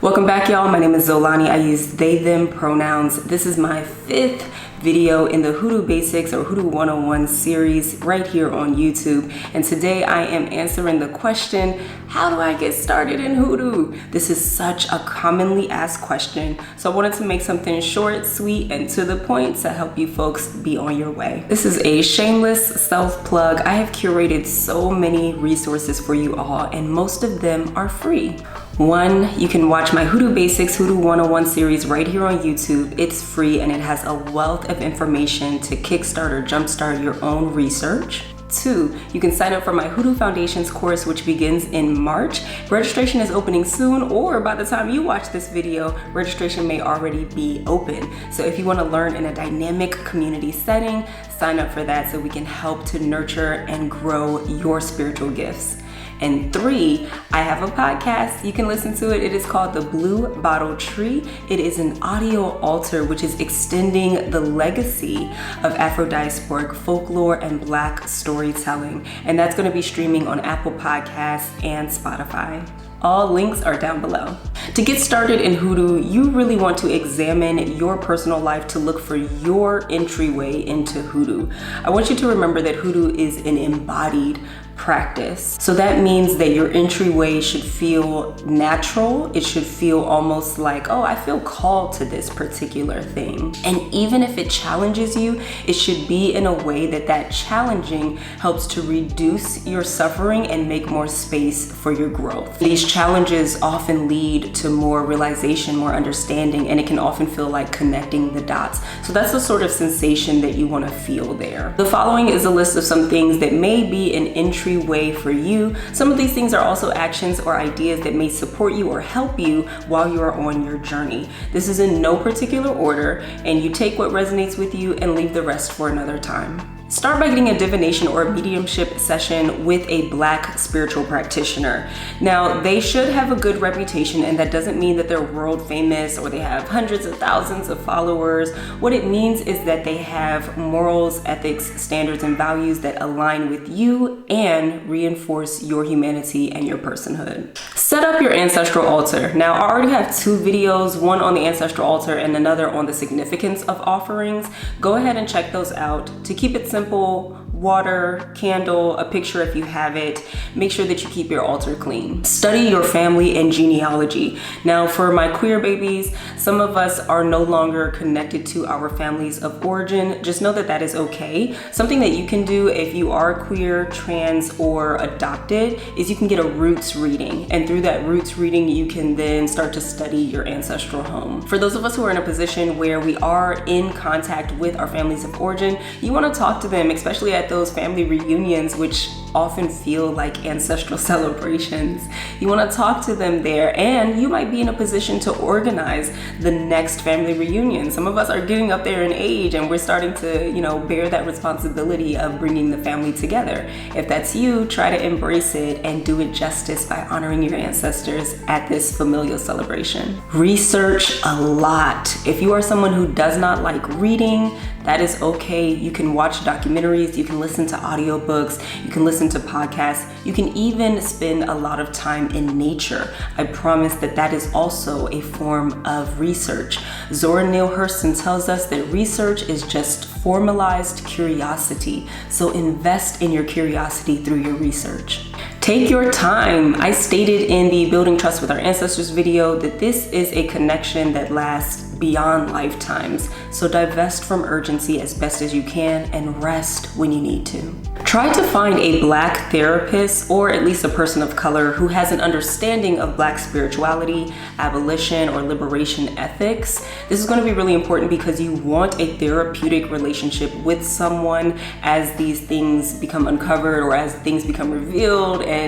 Welcome back, y'all. My name is Xolani. I use they, them pronouns. This is my 5th video in the Hoodoo Basics or Hoodoo 101 series right here on YouTube. And today I am answering the question, how do I get started in Hoodoo? This is such a commonly asked question. So I wanted to make something short, sweet, and to the point to help you folks be on your way. This is a shameless self-plug. I have curated so many resources for you all, and most of them are free. One, you can watch my Hoodoo Basics, Hoodoo 101 series right here on YouTube. It's free and it has a wealth of information to kickstart or jumpstart your own research. 2, you can sign up for my Hoodoo Foundations course, which begins in March. Registration is opening soon, or by the time you watch this video, registration may already be open. So if you want to learn in a dynamic community setting, sign up for that so we can help to nurture and grow your spiritual gifts. And 3, I have a podcast. You can listen to it. It is called The Blue Bottle Tree. It is an audio altar which is extending the legacy of Afro-diasporic folklore and Black storytelling. And that's going to be streaming on Apple Podcasts and Spotify. All links are down below. To get started in Hoodoo, you really want to examine your personal life to look for your entryway into Hoodoo. I want you to remember that Hoodoo is an embodied practice. So that means that your entryway should feel natural. It should feel almost like, oh, I feel called to this particular thing. And even if it challenges you, it should be in a way that challenging helps to reduce your suffering and make more space for your growth. These challenges often lead to more realization, more understanding, and it can often feel like connecting the dots. So that's the sort of sensation that you want to feel there. The following is a list of some things that may be an entryway for you. Some of these things are also actions or ideas that may support you or help you while you are on your journey. This is in no particular order, and you take what resonates with you and leave the rest for another time. Start by getting a divination or a mediumship session with a Black spiritual practitioner. Now, they should have a good reputation, and that doesn't mean that they're world famous or they have hundreds of thousands of followers. What it means is that they have morals, ethics, standards, and values that align with you and reinforce your humanity and your personhood. Set up your ancestral altar. Now, I already have 2 videos, one on the ancestral altar and another on the significance of offerings. Go ahead and check those out. To keep it simple, water, candle, a picture if you have it. Make sure that you keep your altar clean. Study your family and genealogy. Now, for my queer babies, some of us are no longer connected to our families of origin. Just know that that is okay. Something that you can do if you are queer, trans, or adopted is you can get a roots reading. And through that roots reading, you can then start to study your ancestral home. For those of us who are in a position where we are in contact with our families of origin, you want to talk to them, especially at those family reunions, which often feel like ancestral celebrations. You want to talk to them there, and you might be in a position to organize the next family reunion. Some of us are getting up there in age, and we're starting to, bear that responsibility of bringing the family together. If that's you, try to embrace it and do it justice by honoring your ancestors at this familial celebration. Research a lot. If you are someone who does not like reading, that is okay. You can watch documentaries, you can listen to audiobooks, you can listen to podcasts, you can even spend a lot of time in nature. I promise that is also a form of research. Zora Neale Hurston tells us that research is just formalized curiosity. So invest in your curiosity through your research. Take your time. I stated in the Building Trust with Our Ancestors video that this is a connection that lasts beyond lifetimes. So divest from urgency as best as you can and rest when you need to. Try to find a Black therapist, or at least a person of color who has an understanding of Black spirituality, abolition, or liberation ethics. This is going to be really important because you want a therapeutic relationship with someone as these things become uncovered or as things become revealed and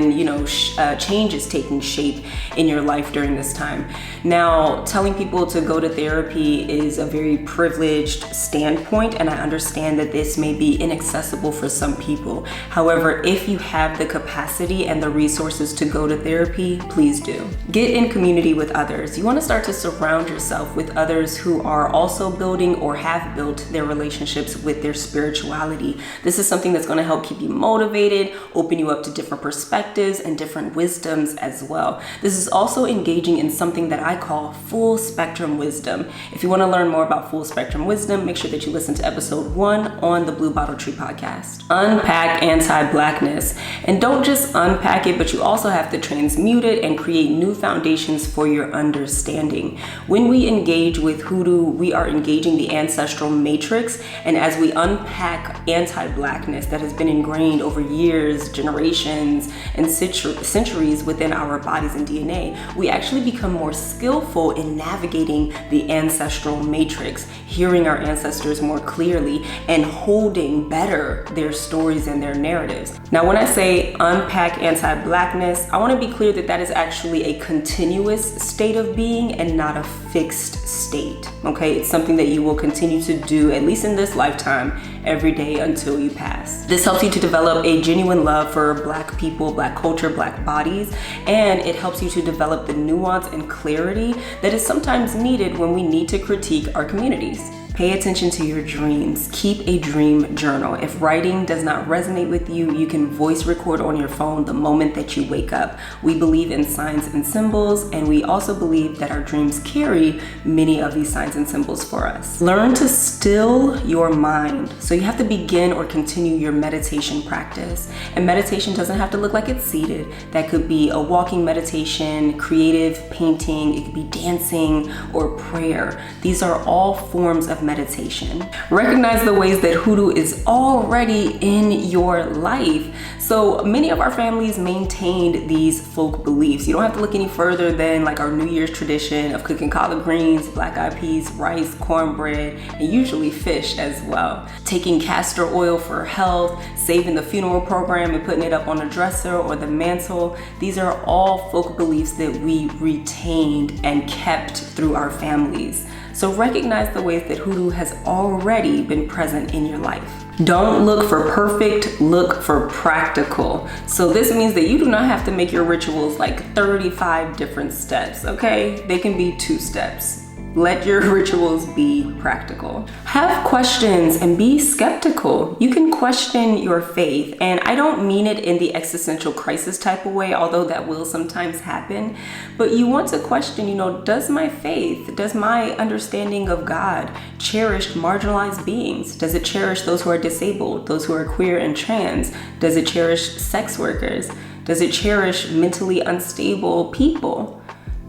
change is taking shape in your life during this time. Now, telling people to go to therapy is a very privileged standpoint, and I understand that this may be inaccessible for some people. people. However, if you have the capacity and the resources to go to therapy, please do. Get in community with others. You want to start to surround yourself with others who are also building or have built their relationships with their spirituality. This is something that's going to help keep you motivated, open you up to different perspectives and different wisdoms as well. This is also engaging in something that I call full spectrum wisdom. If you want to learn more about full spectrum wisdom, make sure that you listen to episode 1 on the Blue Bottle Tree podcast. Unpack anti-Blackness. And don't just unpack it, but you also have to transmute it and create new foundations for your understanding. When we engage with Hoodoo, we are engaging the ancestral matrix. And as we unpack anti-Blackness that has been ingrained over years, generations, and centuries within our bodies and DNA, we actually become more skillful in navigating the ancestral matrix, hearing our ancestors more clearly, and holding better their stories and their narratives. Now, when I say unpack anti-Blackness, I want to be clear that that is actually a continuous state of being and not a fixed state, okay? It's something that you will continue to do, at least in this lifetime, every day until you pass. This helps you to develop a genuine love for Black people, Black culture, Black bodies, and it helps you to develop the nuance and clarity that is sometimes needed when we need to critique our communities. Pay attention to your dreams. Keep a dream journal. If writing does not resonate with you, you can voice record on your phone the moment that you wake up. We believe in signs and symbols, and we also believe that our dreams carry many of these signs and symbols for us. Learn to still your mind. So you have to begin or continue your meditation practice. And meditation doesn't have to look like it's seated. That could be a walking meditation, creative painting, it could be dancing or prayer. These are all forms of meditation. Recognize the ways that Hoodoo is already in your life. So many of our families maintained these folk beliefs. You don't have to look any further than like our New Year's tradition of cooking collard greens, black eyed peas, rice, cornbread, and usually fish as well. Taking castor oil for health, saving the funeral program and putting it up on the dresser or the mantle. These are all folk beliefs that we retained and kept through our families. So recognize the ways that Hoodoo has already been present in your life. Don't look for perfect, look for practical. So this means that you do not have to make your rituals like 35 different steps, okay? They can be 2 steps. Let your rituals be practical. Have questions and be skeptical. You can question your faith, and I don't mean it in the existential crisis type of way, although that will sometimes happen. But you want to question, does my faith, does my understanding of God cherish marginalized beings? Does it cherish those who are disabled, those who are queer and trans? Does it cherish sex workers? Does it cherish mentally unstable people?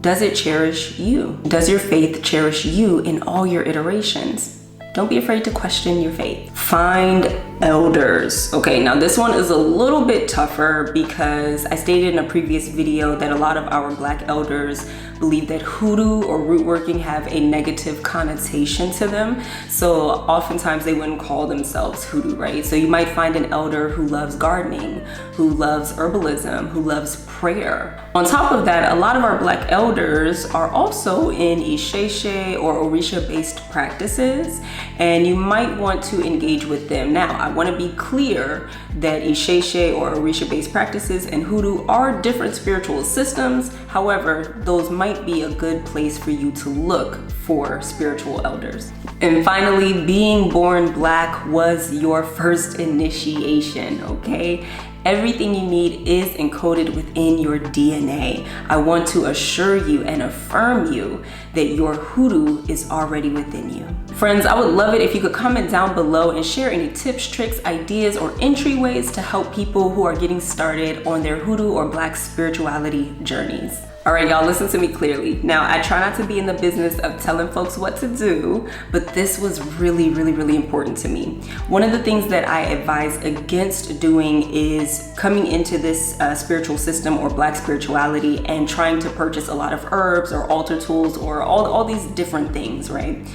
Does it cherish you? Does your faith cherish you in all your iterations? Don't be afraid to question your faith. Find elders. Okay, now this one is a little bit tougher because I stated in a previous video that a lot of our Black elders believe that Hoodoo or root working have a negative connotation to them. So oftentimes they wouldn't call themselves Hoodoo, right? So you might find an elder who loves gardening, who loves herbalism, who loves prayer. On top of that, a lot of our Black elders are also in Isheshe or Orisha-based practices, and you might want to engage with them. Now, I want to be clear that Isheshe or Orisha-based practices and Hoodoo are different spiritual systems. However, those might be a good place for you to look for spiritual elders. And finally, being born Black was your first initiation, okay? Everything you need is encoded within your DNA. I want to assure you and affirm you that your Hoodoo is already within you. Friends, I would love it if you could comment down below and share any tips, tricks, ideas, or entryways to help people who are getting started on their Hoodoo or Black spirituality journeys. All right, y'all, listen to me clearly. Now, I try not to be in the business of telling folks what to do, but this was really, really, really important to me. One of the things that I advise against doing is coming into this spiritual system or Black spirituality and trying to purchase a lot of herbs or altar tools or all these different things, right?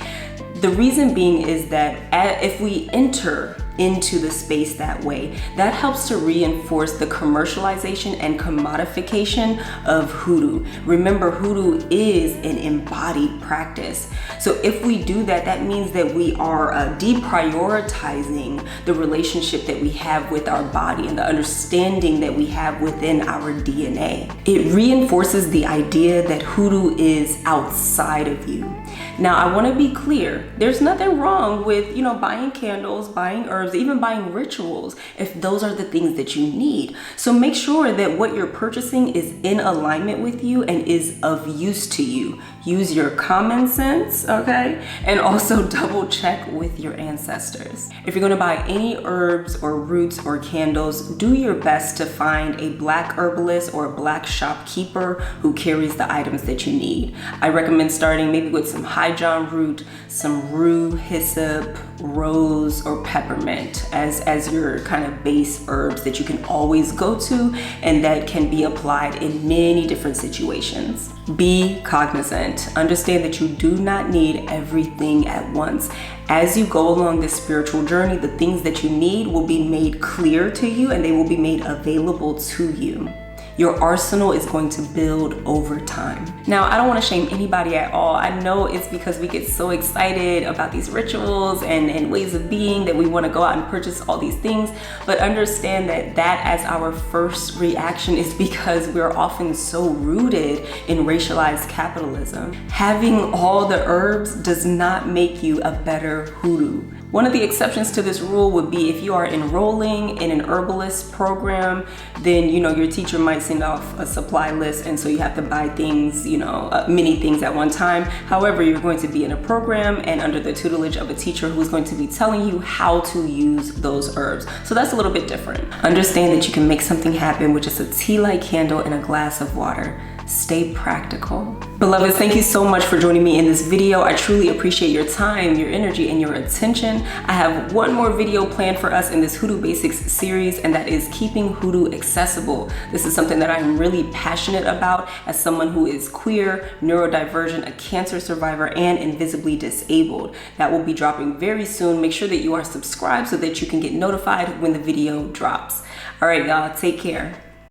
The reason being is that if we enter into the space that way. That helps to reinforce the commercialization and commodification of hoodoo. Remember, hoodoo is an embodied practice. So if we do that, that means that we are deprioritizing the relationship that we have with our body and the understanding that we have within our DNA. It reinforces the idea that hoodoo is outside of you. Now, I want to be clear, there's nothing wrong with, buying candles, buying herbs, even buying rituals, if those are the things that you need. So make sure that what you're purchasing is in alignment with you and is of use to you. Use your common sense, okay? And also double check with your ancestors. If you're going to buy any herbs or roots or candles, do your best to find a black herbalist or a black shopkeeper who carries the items that you need. I recommend starting maybe with some John root, some rue, hyssop, rose, or peppermint as your kind of base herbs that you can always go to and that can be applied in many different situations. Be cognizant. Understand that you do not need everything at once. As you go along this spiritual journey, the things that you need will be made clear to you and they will be made available to you. Your arsenal is going to build over time. Now, I don't want to shame anybody at all. I know it's because we get so excited about these rituals and ways of being that we want to go out and purchase all these things, but understand that as our first reaction is because we're often so rooted in racialized capitalism. Having all the herbs does not make you a better hoodoo. One of the exceptions to this rule would be if you are enrolling in an herbalist program, then your teacher might send off a supply list, and so you have to buy things, many things at one time. However, you're going to be in a program and under the tutelage of a teacher who's going to be telling you how to use those herbs. So that's a little bit different. Understand that you can make something happen with just a tea light candle and a glass of water. Stay practical. Beloveds, thank you so much for joining me in this video. I truly appreciate your time, your energy, and your attention. I have one more video planned for us in this Hoodoo Basics series, and that is keeping hoodoo accessible. This is something that I'm really passionate about as someone who is queer, neurodivergent, a cancer survivor, and invisibly disabled. That will be dropping very soon. Make sure that you are subscribed so that you can get notified when the video drops. All right, y'all, take care.